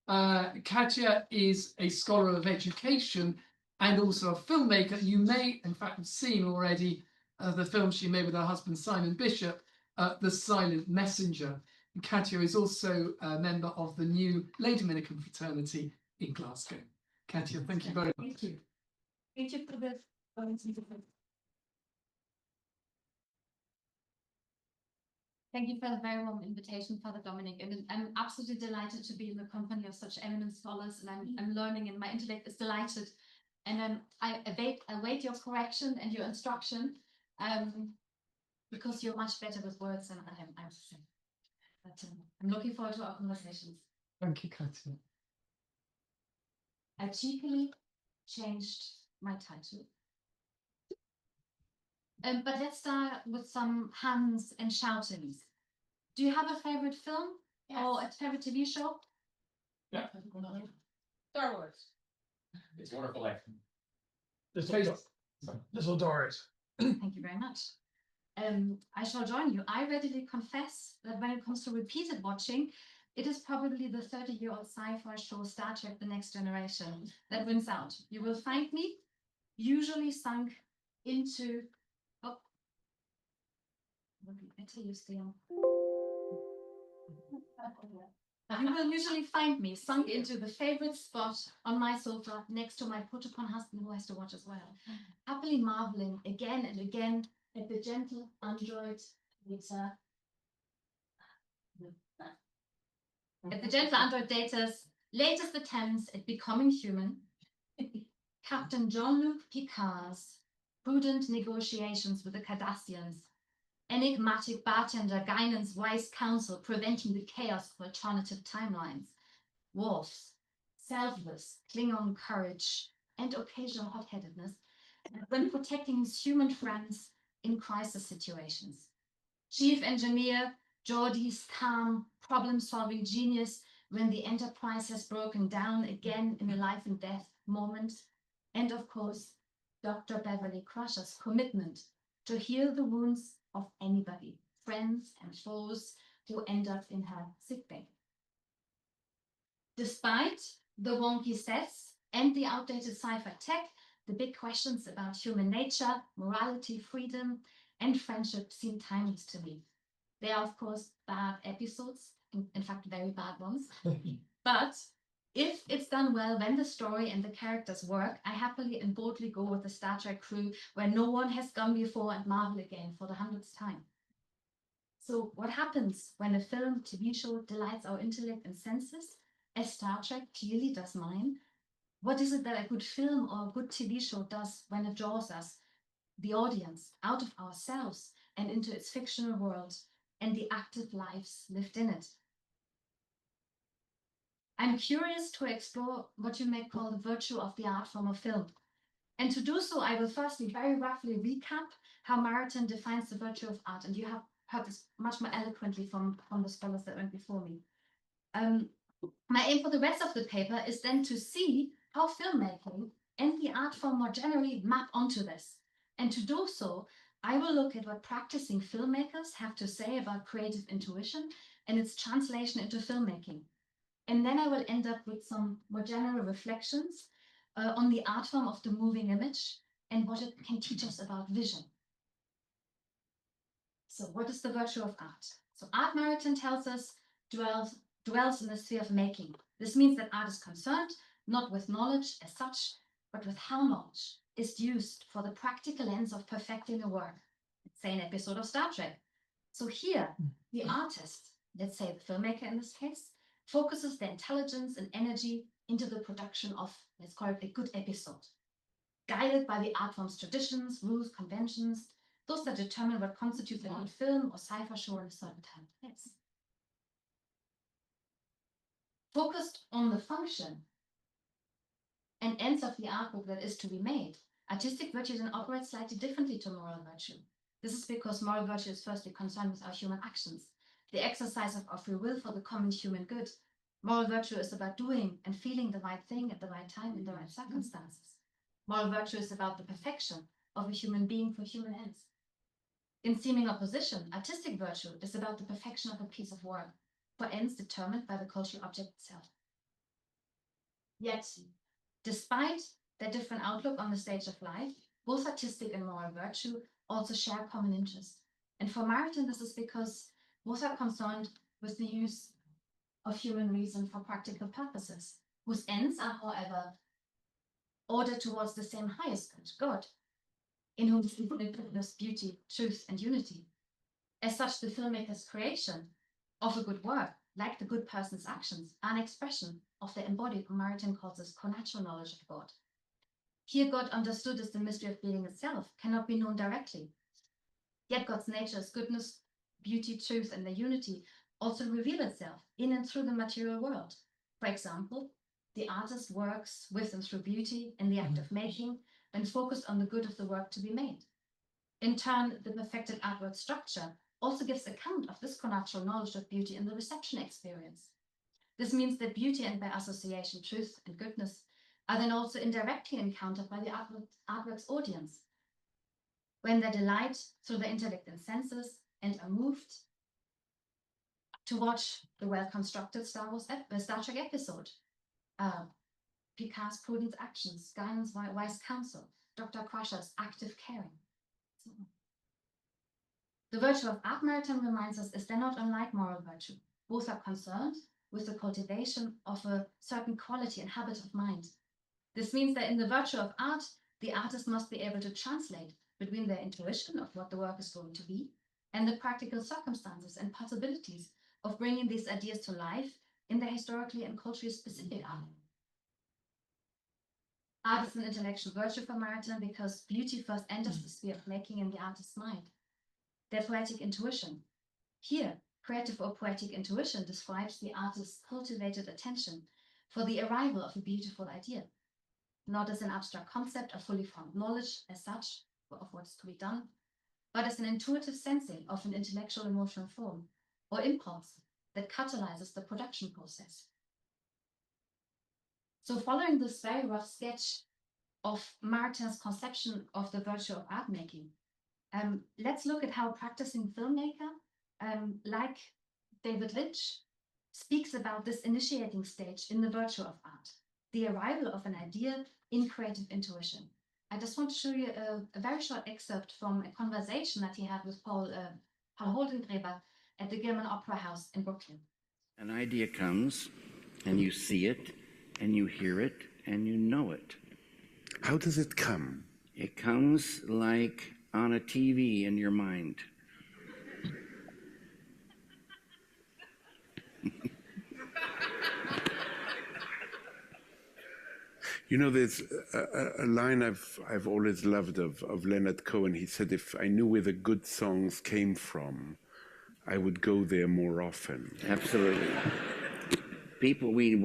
Katja is a scholar of education and also a filmmaker. You may, in fact, have seen already the film she made with her husband Simon Bishop, The Silent Messenger. And Katja is also a member of the new Lay Dominican fraternity in Glasgow. Katja, thank you very much. Thank you. Thank you for the. Thank you for the very warm invitation, Father Dominic, and I'm absolutely delighted to be in the company of such eminent scholars, and I'm learning, and my intellect is delighted. And I await your correction and your instruction, because you're much better with words than I am, I have to say. But I'm looking forward to our conversations. Thank you, Katja. I cheekily changed my title. But let's start with some hands and shoutings. Do you have a favorite film? Yes. Or a favorite TV show? Yeah. Star Wars. It's Wonderful Life. Little Doris. Thank you very much. I shall join you. I readily confess that when it comes to repeated watching, it is probably the 30-year-old sci-fi show Star Trek: The Next Generation that wins out. You will find me usually sunk into. Oh, better use the. You will usually find me sunk into the favorite spot on my sofa next to my put-upon husband who has to watch as well, happily marveling again and again at the gentle android Data's latest attempts at becoming human, Captain Jean-Luc Picard's prudent negotiations with the Cardassians, enigmatic bartender Guinan's wise counsel preventing the chaos of alternative timelines, Worf's selfless Klingon courage and occasional hot-headedness when protecting his human friends in crisis situations, Chief Engineer Geordi's calm, problem-solving genius when the Enterprise has broken down again in a life and death moment, and of course, Dr. Beverly Crusher's commitment to heal the wounds of anybody, friends and foes, who end up in her sickbay. Despite the wonky sets and the outdated sci-fi tech, the big questions about human nature, morality, freedom, and friendship seem timeless to me. They are, of course, bad episodes, in fact, very bad ones. But if it's done well, when the story and the characters work, I happily and boldly go with the Star Trek crew where no one has gone before and marvel again for the 100th time. So what happens when a film, TV show delights our intellect and senses, as Star Trek clearly does mine? What is it that a good film or a good TV show does when it draws us, the audience, out of ourselves and into its fictional world and the active lives lived in it? I'm curious to explore what you may call the virtue of the art form of film. And to do so, I will firstly very roughly recap how Martin defines the virtue of art. And you have heard this much more eloquently from the scholars that went before me. My aim for the rest of the paper is then to see how filmmaking and the art form more generally map onto this. And to do so, I will look at what practicing filmmakers have to say about creative intuition and its translation into filmmaking. And then I will end up with some more general reflections on the art form of the moving image and what it can teach us about vision. So what is the virtue of art? So art, Martin tells us, dwells in the sphere of making. This means that art is concerned not with knowledge as such, but with how knowledge is used for the practical ends of perfecting a work. Let's say an episode of Star Trek. So here, the artist, let's say the filmmaker in this case, focuses their intelligence and energy into the production of, let's call it a good episode, guided by the art form's traditions, rules, conventions, those that determine what constitutes a good film or sci-fi show in a certain time and place. Focused on the function and ends of the artwork that is to be made, artistic virtue then operates slightly differently to moral virtue. This is because moral virtue is firstly concerned with our human actions, the exercise of our free will for the common human good. Moral virtue is about doing and feeling the right thing at the right time in the right circumstances. Moral virtue is about the perfection of a human being for human ends. In seeming opposition, artistic virtue is about the perfection of a piece of work for ends determined by the cultural object itself. Yet, despite their different outlook on the stage of life, both artistic and moral virtue also share common interest. And for Martin, this is because both are concerned with the use of human reason for practical purposes, whose ends are, however, ordered towards the same highest good, God, in whom is infinite goodness, beauty, truth, and unity. As such, the filmmaker's creation of a good work, like the good person's actions, are an expression of the embodied, what Martin calls this connatural knowledge of God. Here, God, understood as the mystery of being itself, cannot be known directly. Yet God's nature as goodness, beauty, truth, and their unity also reveal itself in and through the material world. For example, the artist works with and through beauty in the act of making, when focused on the good of the work to be made. In turn, the perfected artwork structure also gives account of this connatural knowledge of beauty in the reception experience. This means that beauty and by association, truth and goodness are then also indirectly encountered by the artwork's audience, when they delight through the intellect and senses and are moved to watch the well-constructed Star Trek episode, Picard's prudent actions, Guyan's wise counsel, Dr. Crusher's active caring. So, the virtue of art, Martin reminds us, is then not unlike moral virtue. Both are concerned with the cultivation of a certain quality and habit of mind. This means that in the virtue of art, the artist must be able to translate between their intuition of what the work is going to be and the practical circumstances and possibilities of bringing these ideas to life in their historically and culturally specific art. Art is an intellectual virtue for Martin because beauty first enters the sphere of making in the artist's mind. Their poetic intuition. Here, creative or poetic intuition describes the artist's cultivated attention for the arrival of a beautiful idea, not as an abstract concept or fully formed knowledge as such of what's to be done, but as an intuitive sensing of an intellectual emotional form or impulse that catalyzes the production process. So following this very rough sketch of Martin's conception of the virtue of art making, let's look at how a practicing filmmaker, like David Lynch, speaks about this initiating stage in the virtue of art, the arrival of an idea in creative intuition. I just want to show you a very short excerpt from a conversation that he had with Paul Holdengräber at the Gilman Opera House in Brooklyn. An idea comes, and you see it, and you hear it, and you know it. How does it come? It comes like on a TV in your mind. You know, there's a line I've always loved of Leonard Cohen. He said, if I knew where the good songs came from, I would go there more often. Absolutely. People, we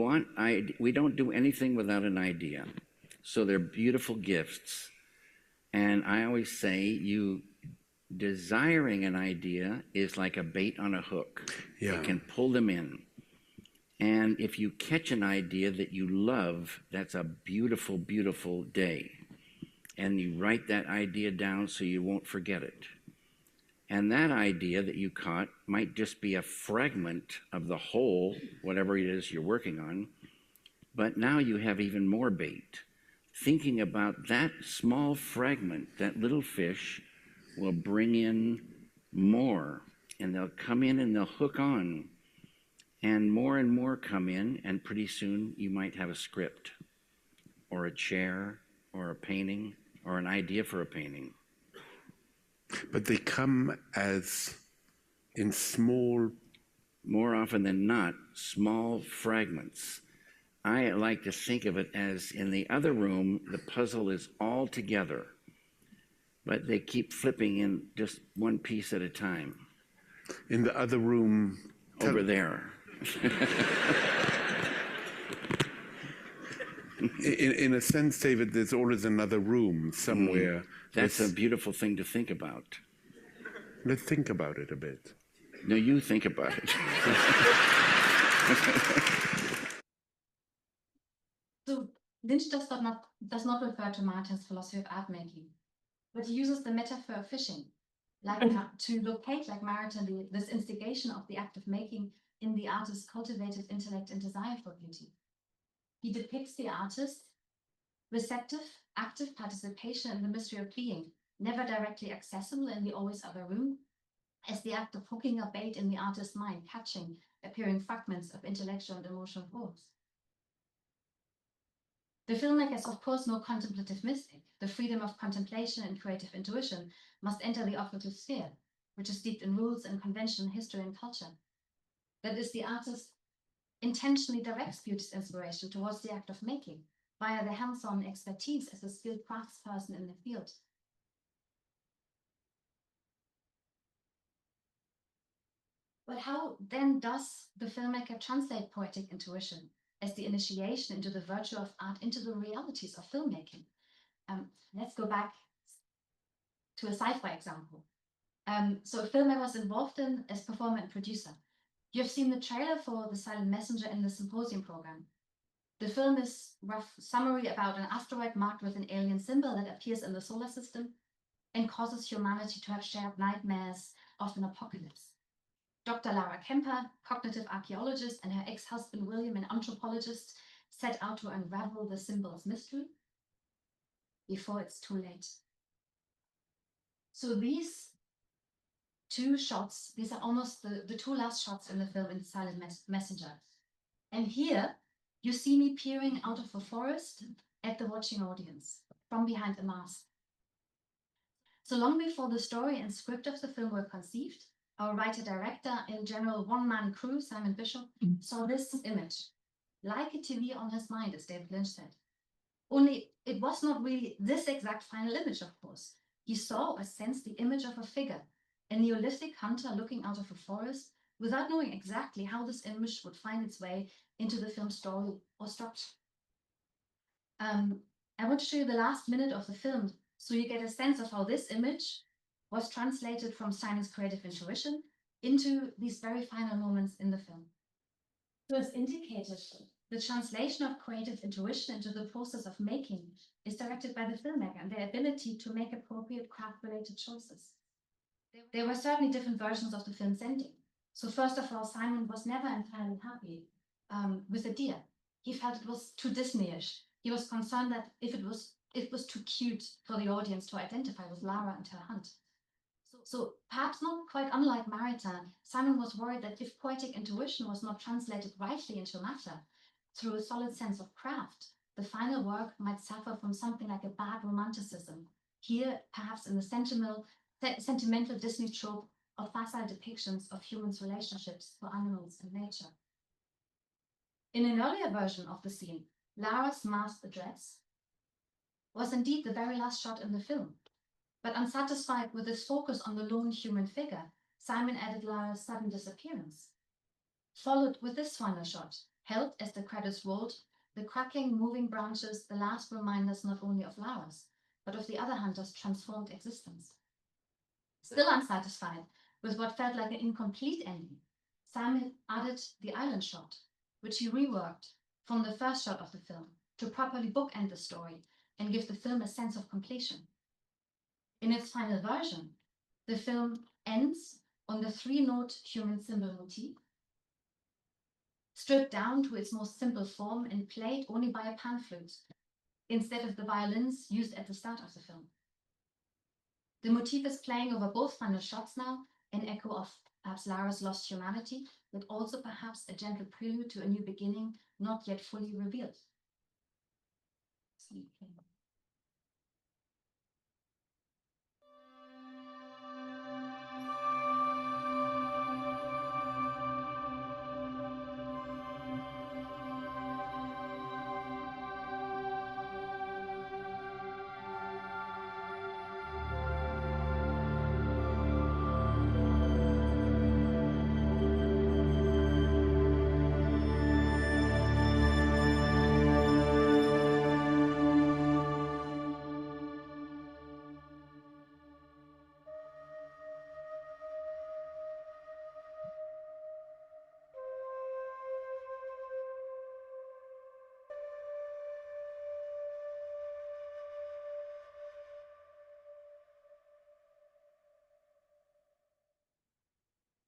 don't do anything without an idea. So they're beautiful gifts. And I always say, you desiring an idea is like a bait on a hook. Yeah. It can pull them in. And if you catch an idea that you love, that's a beautiful, beautiful day. And you write that idea down so you won't forget it. And that idea that you caught might just be a fragment of the whole, whatever it is you're working on. But now you have even more bait. Thinking about that small fragment, that little fish, will bring in more. And they'll come in and they'll hook on. And more come in, and pretty soon you might have a script, or a chair, or a painting, or an idea for a painting. But they come as in small... More often than not, small fragments. I like to think of it as in the other room, the puzzle is all together, but they keep flipping in just one piece at a time. In the other room... Over there. in a sense, David, there's always another room somewhere. That's a beautiful thing to think about. Let's think about it a bit. No, you think about it. So Lynch does not refer to Martin's philosophy of art making, but he uses the metaphor of fishing, to locate, like Martin, this instigation of the act of making in the artist's cultivated intellect and desire for beauty. He depicts the artist receptive, active participation in the mystery of being, never directly accessible in the always other room, as the act of hooking a bait in the artist's mind, catching appearing fragments of intellectual and emotional force. The filmmaker is, of course, no contemplative mystic. The freedom of contemplation and creative intuition must enter the operative sphere, which is steeped in rules and convention, history and culture. That is, the artist intentionally directs beauty's inspiration towards the act of making, via the hands-on expertise as a skilled craftsperson in the field. But how then does the filmmaker translate poetic intuition as the initiation into the virtue of art, into the realities of filmmaking? Let's go back to a sci-fi example. So a film I was involved in as performer and producer. You've seen the trailer for The Silent Messenger in the symposium program. The film is a rough summary about an asteroid marked with an alien symbol that appears in the solar system and causes humanity to have shared nightmares of an apocalypse. Dr. Lara Kemper, cognitive archaeologist, and her ex-husband William, an anthropologist, set out to unravel the symbol's mystery before it's too late. So these two shots, these are almost the two last shots in the film in Silent Messenger. And here you see me peering out of a forest at the watching audience from behind a mask. So long before the story and script of the film were conceived, our writer-director and general one-man crew, Simon Bishop, saw this image, like a TV on his mind, as David Lynch said. Only it was not really this exact final image, of course. He saw or sensed the image of a figure, a Neolithic hunter looking out of a forest, without knowing exactly how this image would find its way into the film's story or structure. I want to show you the last minute of the film so you get a sense of how this image was translated from Simon's creative intuition into these very final moments in the film. So as indicated, the translation of creative intuition into the process of making is directed by the filmmaker and their ability to make appropriate craft-related choices. There were certainly different versions of the film's ending. So first of all, Simon was never entirely happy with the deer. He felt it was too Disneyish. He was concerned that if it was too cute for the audience to identify with Lara and her hunt. So perhaps not quite unlike Marita, Simon was worried that if poetic intuition was not translated rightly into matter through a solid sense of craft, the final work might suffer from something like a bad romanticism. Here, perhaps in the sentimental Disney trope of facile depictions of humans' relationships to animals and nature. In an earlier version of the scene, Lara's masked dress was indeed the very last shot in the film. But unsatisfied with his focus on the lone human figure, Simon added Lara's sudden disappearance. Followed with this final shot, held as the credits rolled, the cracking, moving branches, the last reminders not only of Lara's, but of the other hunter's transformed existence. Still unsatisfied with what felt like an incomplete ending, Simon added the island shot, which he reworked from the first shot of the film to properly bookend the story and give the film a sense of completion. In its final version, the film ends on the three-note human symbol motif, stripped down to its most simple form and played only by a pan flute, instead of the violins used at the start of the film. The motif is playing over both final shots now, an echo of perhaps Lara's lost humanity, but also perhaps a gentle prelude to a new beginning not yet fully revealed.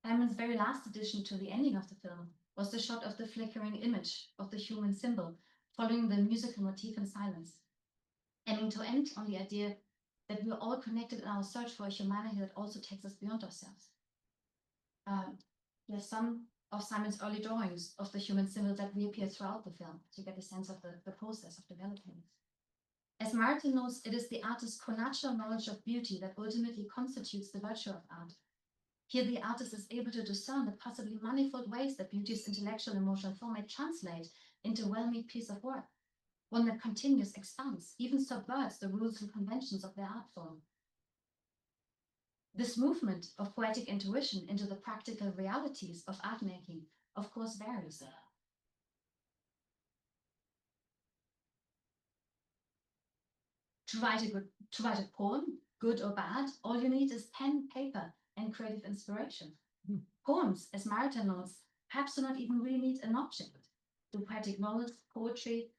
Simon's very last addition to the ending of the film was the shot of the flickering image of the human symbol following the musical motif in silence, aiming to end on the idea that we're all connected in our search for a humanity that also takes us beyond ourselves. There's some of Simon's early drawings of the human symbol that reappear throughout the film, to get a sense of the process of developing it. As Martin knows, it is the artist's connatural knowledge of beauty that ultimately constitutes the virtue of art. Here, the artist is able to discern the possibly manifold ways that beauty's intellectual emotional form may translate into a well-made piece of work, one that continues, expands, even subverts the rules and conventions of their art form. This movement of poetic intuition into the practical realities of art making, of course, varies. To write a poem, good or bad, all you need is pen, paper, and creative inspiration. Poems, as Martin notes, perhaps do not even really need an object. The poetic knowledge, poetry,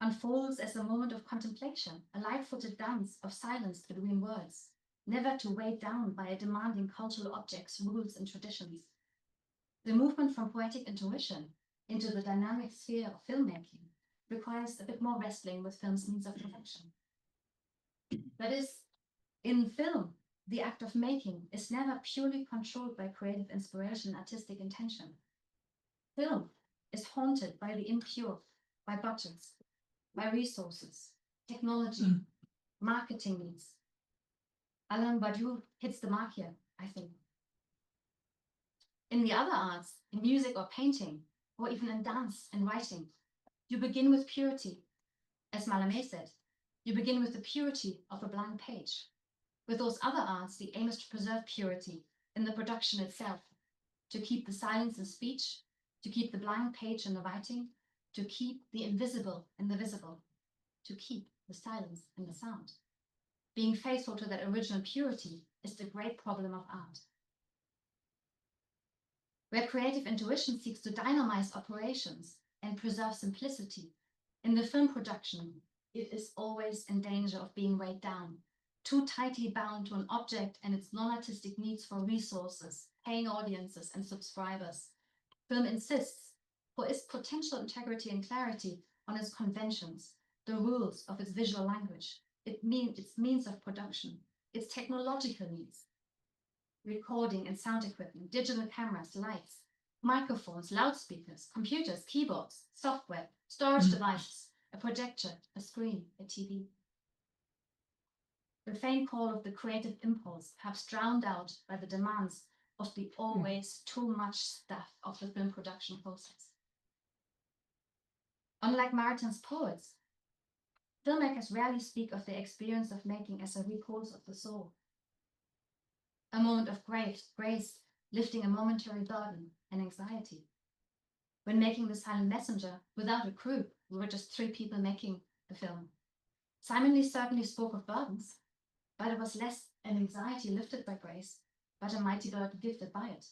unfolds as a moment of contemplation, a light-footed dance of silence between words, never to weighed down by a demanding cultural objects, rules, and traditions. The movement from poetic intuition into the dynamic sphere of filmmaking requires a bit more wrestling with film's means of perfection. That is, in film, the act of making is never purely controlled by creative inspiration and artistic intention. Film is haunted by the impure, by budgets, by resources, technology, marketing needs. Alain Badiou hits the mark here, I think. In the other arts, in music or painting, or even in dance and writing, you begin with purity. As Mallarmé said, you begin with the purity of a blank page. With those other arts, the aim is to preserve purity in the production itself, to keep the silence in speech, to keep the blank page in the writing, to keep the invisible in the visible, to keep the silence in the sound. Being faithful to that original purity is the great problem of art. Where creative intuition seeks to dynamize operations and preserve simplicity, in the film production, it is always in danger of being weighed down, too tightly bound to an object and its non-artistic needs for resources, paying audiences, and subscribers. Film insists, for its potential integrity and clarity, on its conventions, the rules of its visual language, its means of production, its technological needs. Recording and sound equipment, digital cameras, lights, microphones, loudspeakers, computers, keyboards, software, storage devices, a projector, a screen, a TV. The faint call of the creative impulse, perhaps drowned out by the demands of the always too much stuff of the film production process. Unlike Martin's poets, filmmakers rarely speak of their experience of making as a repose of the soul. A moment of grace, lifting a momentary burden and anxiety. When making The Silent Messenger, without a crew, we were just 3 people making the film. Simon Lee certainly spoke of burdens, but it was less an anxiety lifted by grace, but a mighty burden gifted by it.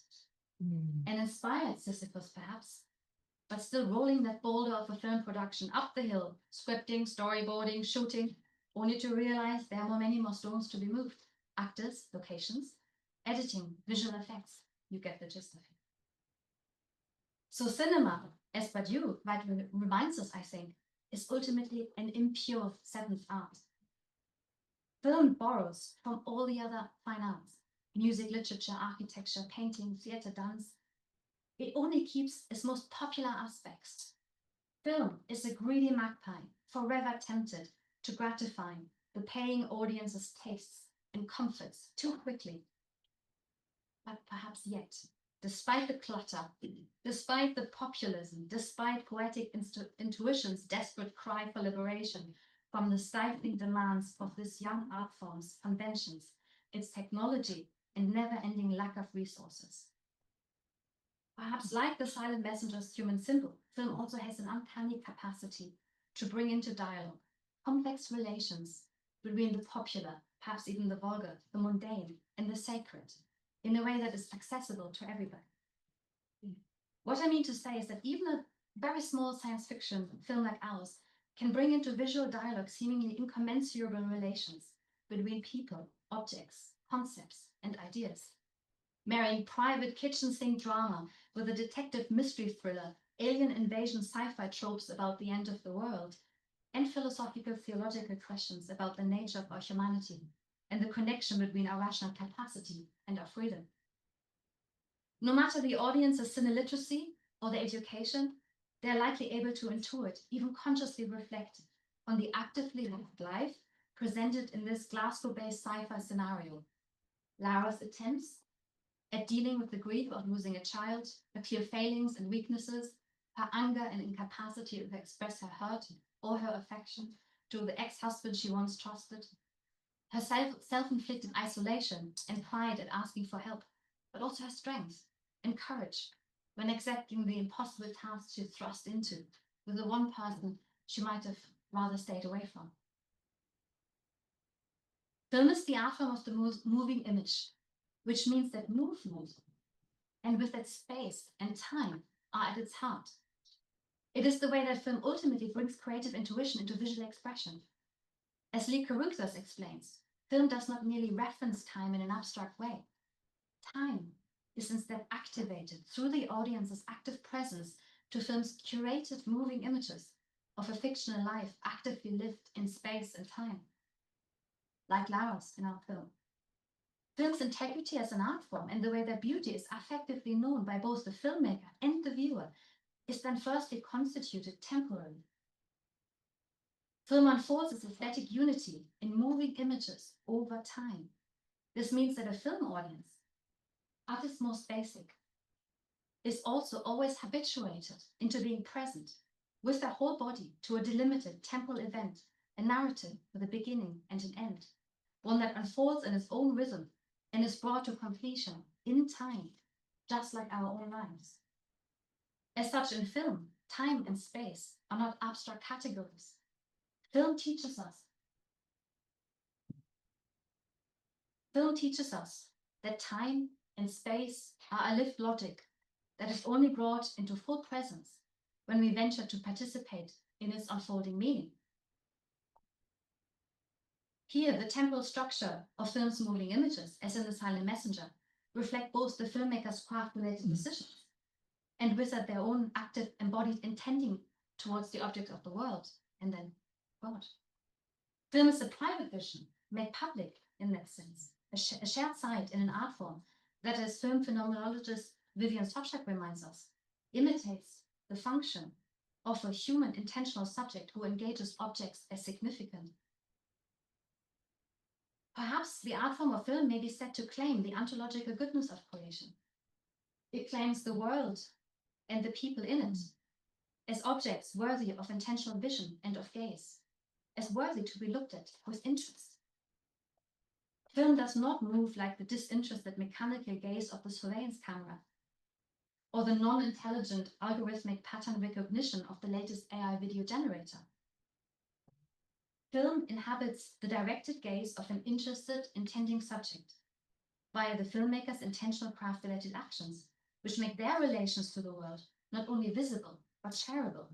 And inspired Sisyphus, perhaps, but still rolling that boulder of a film production up the hill, scripting, storyboarding, shooting, only to realize there are many more stones to be moved. Actors, locations, editing, visual effects. You get the gist of it. So cinema, as Badiou reminds us, I think, is ultimately an impure seventh art. Film borrows from all the other fine arts, music, literature, architecture, painting, theater, dance. It only keeps its most popular aspects. Film is a greedy magpie, forever tempted to gratify the paying audience's tastes and comforts too quickly. But perhaps yet, despite the clutter, despite the populism, despite poetic intuition's desperate cry for liberation from the stifling demands of this young art form's conventions, its technology, and never-ending lack of resources. Perhaps like The Silent Messenger's human symbol, film also has an uncanny capacity to bring into dialogue complex relations between the popular, perhaps even the vulgar, the mundane, and the sacred, in a way that is accessible to everybody. What I mean to say is that even a very small science fiction film like ours can bring into visual dialogue seemingly incommensurable relations between people, objects, concepts, and ideas. Marrying private kitchen sink drama with a detective mystery thriller alien invasion sci-fi tropes about the end of the world, and philosophical theological questions about the nature of our humanity and the connection between our rational capacity and our freedom. No matter the audience's cineliteracy or their education, they are likely able to intuit, even consciously reflect on the actively lived life presented in this Glasgow-based sci-fi scenario. Lara's attempts at dealing with the grief of losing a child, her clear failings and weaknesses, her anger and incapacity to express her hurt or her affection to the ex-husband she once trusted, her self-inflicted isolation and pride at asking for help, but also her strength and courage when accepting the impossible task she was thrust into with the one person she might have rather stayed away from. Film is the art form of the most moving image, which means that movement, and with that space and time, are at its heart. It is the way that film ultimately brings creative intuition into visual expression. As Lee Caruthers explains, film does not merely reference time in an abstract way. Time is instead activated through the audience's active presence to film's curated moving images of a fictional life actively lived in space and time, like Lara's in our film. Film's integrity as an art form and the way that beauty is affectively known by both the filmmaker and the viewer is then firstly constituted temporally. Film unfolds its aesthetic unity in moving images over time. This means that a film audience, at its most basic, is also always habituated into being present with their whole body to a delimited temporal event, a narrative with a beginning and an end, one that unfolds in its own rhythm and is brought to completion in time, just like our own lives. As such, in film, time and space are not abstract categories. Film teaches us that time and space are a lived logic that is only brought into full presence when we venture to participate in its unfolding meaning. Here, the temporal structure of film's moving images, as in The Silent Messenger, reflect both the filmmaker's craft-related decisions and wizard their own active embodied intending towards the object of the world, and then God. Film is a private vision, made public in that sense, a shared site in an art form that, as film phenomenologist Vivian Sobczak reminds us, imitates the function of a human intentional subject who engages objects as significant. Perhaps the art form of film may be said to claim the ontological goodness of creation. It claims the world and the people in it as objects worthy of intentional vision and of gaze, as worthy to be looked at with interest. Film does not move like the disinterested mechanical gaze of the surveillance camera, or the non-intelligent algorithmic pattern recognition of the latest AI video generator. Film inhabits the directed gaze of an interested, intending subject via the filmmaker's intentional craft-related actions, which make their relations to the world not only visible, but shareable.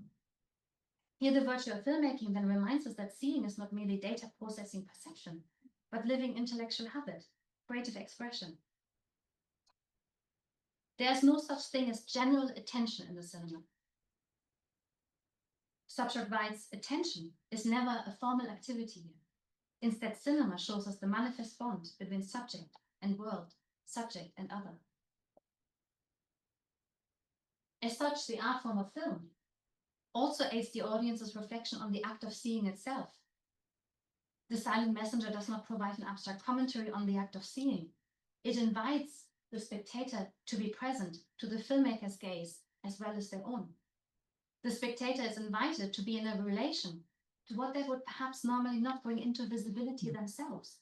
Here, the virtue of filmmaking then reminds us that seeing is not merely data processing perception, but living intellectual habit, creative expression. There's no such thing as general attention in the cinema. Sobczak writes, attention is never a formal activity here. Instead, cinema shows us the manifest bond between subject and world, subject and other. As such, the art form of film also aids the audience's reflection on the act of seeing itself. The Silent Messenger does not provide an abstract commentary on the act of seeing. It invites the spectator to be present to the filmmaker's gaze as well as their own. The spectator is invited to be in a relation to what they would perhaps normally not bring into visibility themselves.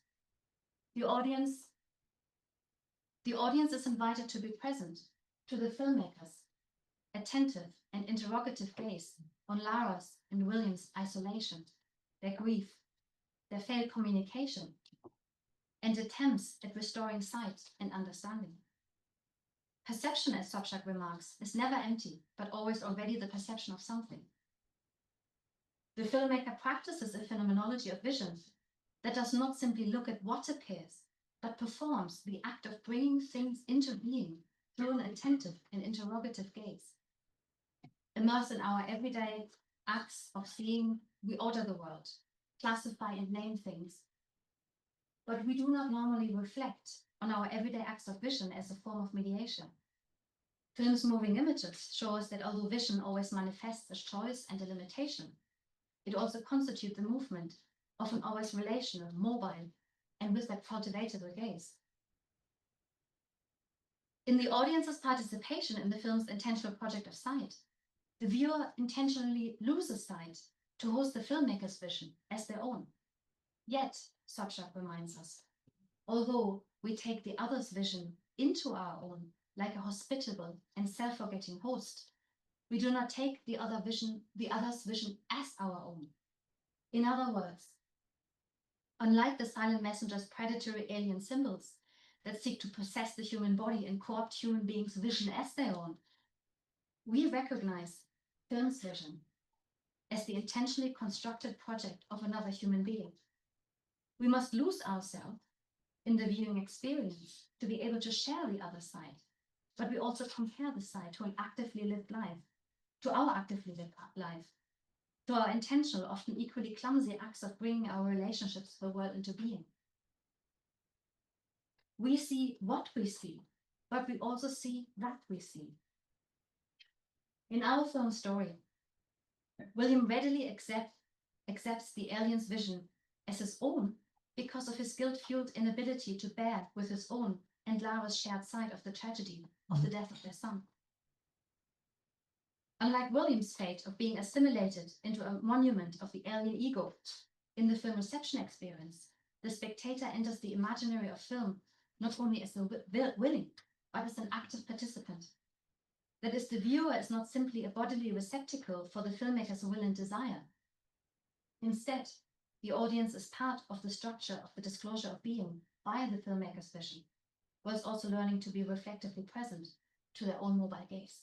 The audience is invited to be present to the filmmaker's attentive and interrogative gaze on Lara's and William's isolation, their grief, their failed communication, and attempts at restoring sight and understanding. Perception, as Sobczak remarks, is never empty, but always already the perception of something. The filmmaker practices a phenomenology of vision that does not simply look at what appears, but performs the act of bringing things into being through an attentive and interrogative gaze. Immersed in our everyday acts of seeing, we order the world, classify and name things. But we do not normally reflect on our everyday acts of vision as a form of mediation. Film's moving images show us that although vision always manifests as choice and a limitation, it also constitutes the movement, often always relational, mobile, and with that cultivatable gaze. In the audience's participation in the film's intentional project of sight, the viewer intentionally loses sight to host the filmmaker's vision as their own. Yet, Sobchak reminds us, although we take the other's vision into our own, like a hospitable and self-forgetting host, we do not take the other's vision as our own. In other words, unlike the silent messenger's predatory alien symbols that seek to possess the human body and co-opt human beings' vision as their own, we recognize film's vision as the intentionally constructed project of another human being. We must lose ourselves in the viewing experience to be able to share the other side, but we also compare the side to an actively lived life, to our actively lived life, to our intentional, often equally clumsy acts of bringing our relationships to the world into being. We see what we see, but we also see that we see. In our film story, William readily accepts the alien's vision as his own because of his guilt-fueled inability to bear with his own and Lara's shared side of the tragedy of the death of their son. Unlike William's fate of being assimilated into a monument of the alien ego, in the film reception experience, the spectator enters the imaginary of film not only as a willing, but as an active participant. That is, the viewer is not simply a bodily receptacle for the filmmaker's will and desire. Instead, the audience is part of the structure of the disclosure of being via the filmmaker's vision, whilst also learning to be reflectively present to their own mobile gaze.